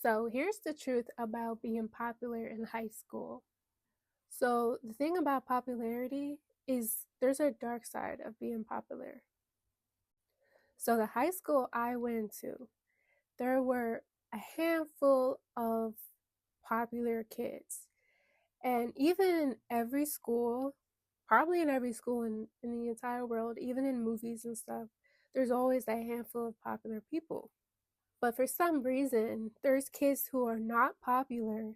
So here's the truth about being popular in high school. So the thing about popularity is there's a dark side of being popular. So the high school I went to, there were a handful of popular kids. And even in every school, probably in every school in the entire world, even in movies and stuff, there's always a handful of popular people. But for some reason, there's kids who are not popular,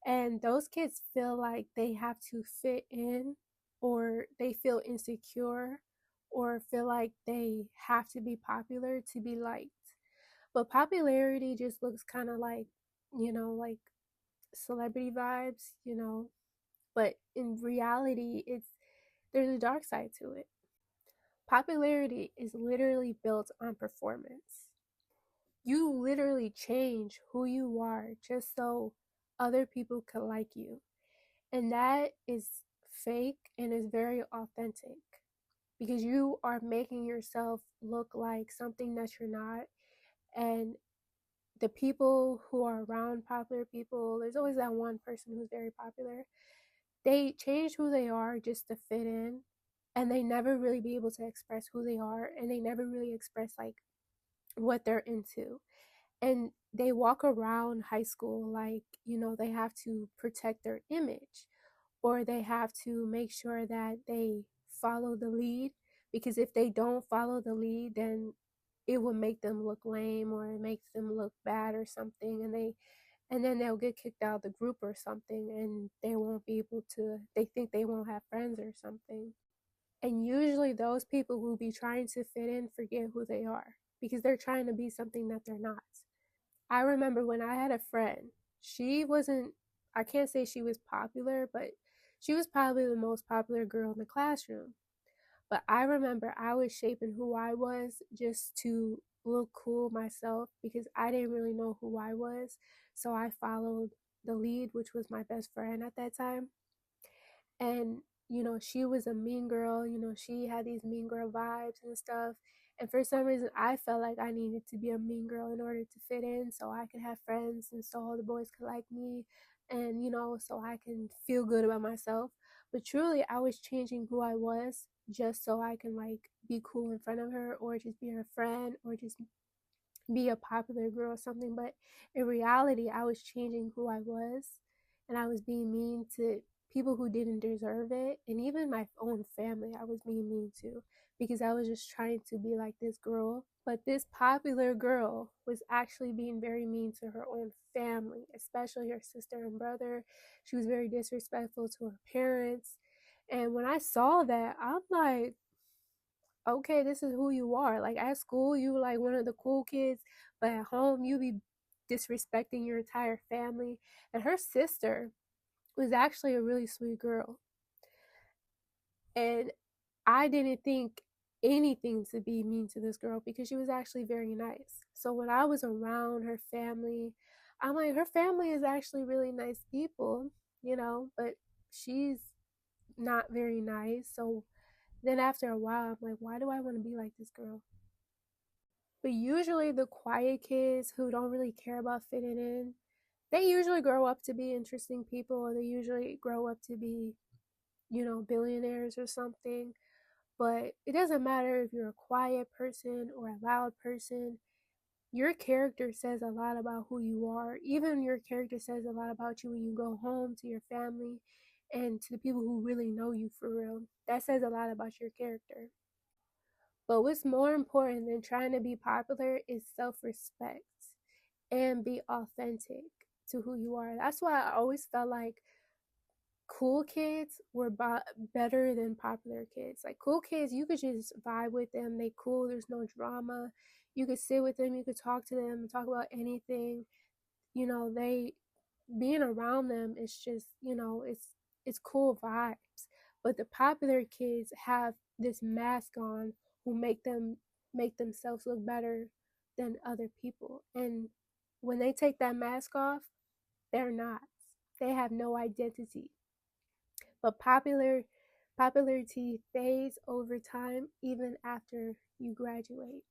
and those kids feel like they have to fit in, or they feel insecure, or feel like they have to be popular to be liked. But popularity just looks kind of like, like celebrity vibes. But in reality, there's a dark side to it. Popularity is literally built on performance. You literally change who you are just so other people could like you. And that is fake and is very authentic because you are making yourself look like something that you're not. And the people who are around popular people, there's always that one person who's very popular. They change who they are just to fit in, and they never really be able to express who they are, and they never really express like what they're into. And they walk around high school like, they have to protect their image, or they have to make sure that they follow the lead, because if they don't follow the lead, then it will make them look lame, or it makes them look bad or something, and then they'll get kicked out of the group or something, and they think they won't have friends or something. And usually those people who be trying to fit in forget who they are because they're trying to be something that they're not. I remember when I had a friend, she wasn't, I can't say she was popular, but she was probably the most popular girl in the classroom. But I remember I was shaping who I was just to look cool myself because I didn't really know who I was. So I followed the lead, which was my best friend at that time. And, she was a mean girl. She had these mean girl vibes and stuff. And for some reason, I felt like I needed to be a mean girl in order to fit in so I could have friends and so all the boys could like me and, so I can feel good about myself. But truly, I was changing who I was just so I can like be cool in front of her or just be her friend or just be a popular girl or something. But in reality, I was changing who I was, and I was being mean to people who didn't deserve it. And even my own family, I was being mean to because I was just trying to be like this girl. But this popular girl was actually being very mean to her own family, especially her sister and brother. She was very disrespectful to her parents. And when I saw that, I'm like, okay, this is who you are. Like at school, you were like one of the cool kids, but at home, you be disrespecting your entire family. And her sister was actually a really sweet girl. And I didn't think anything to be mean to this girl because she was actually very nice. So when I was around her family, I'm like, her family is actually really nice people, but she's not very nice. So then after a while, I'm like, why do I want to be like this girl? But usually the quiet kids who don't really care about fitting in, they usually grow up to be interesting people, or they usually grow up to be, billionaires or something. But it doesn't matter if you're a quiet person or a loud person. Your character says a lot about who you are. Even your character says a lot about you when you go home to your family and to the people who really know you for real. That says a lot about your character. But what's more important than trying to be popular is self respect and be authentic to who you are. That's why I always felt like cool kids were better than popular kids. Like cool kids, you could just vibe with them. They cool. There's no drama. You could sit with them. You could talk to them, talk about anything. They being around them is just it's cool vibes. But the popular kids have this mask on who make themselves look better than other people. And when they take that mask off, they're not. They have no identity. But popularity fades over time even after you graduate.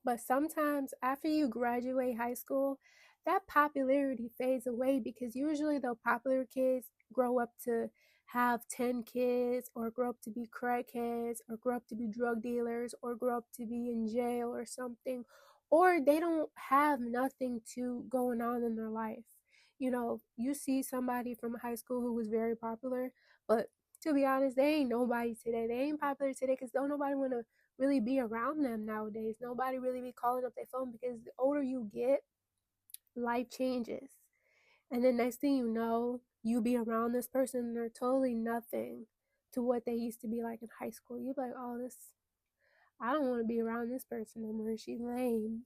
But sometimes after you graduate high school, that popularity fades away, because usually the popular kids grow up to have 10 kids, or grow up to be crackheads, or grow up to be drug dealers, or grow up to be in jail or something, or they don't have nothing to going on in their life. You know, you see somebody from high school who was very popular, but to be honest, they ain't nobody today. They ain't popular today because don't nobody want to really be around them nowadays. Nobody really be calling up their phone, because the older you get, life changes. And then next thing you know, you be around this person and they're totally nothing to what they used to be like in high school. You're like, oh, this, I don't want to be around this person no more. She's lame.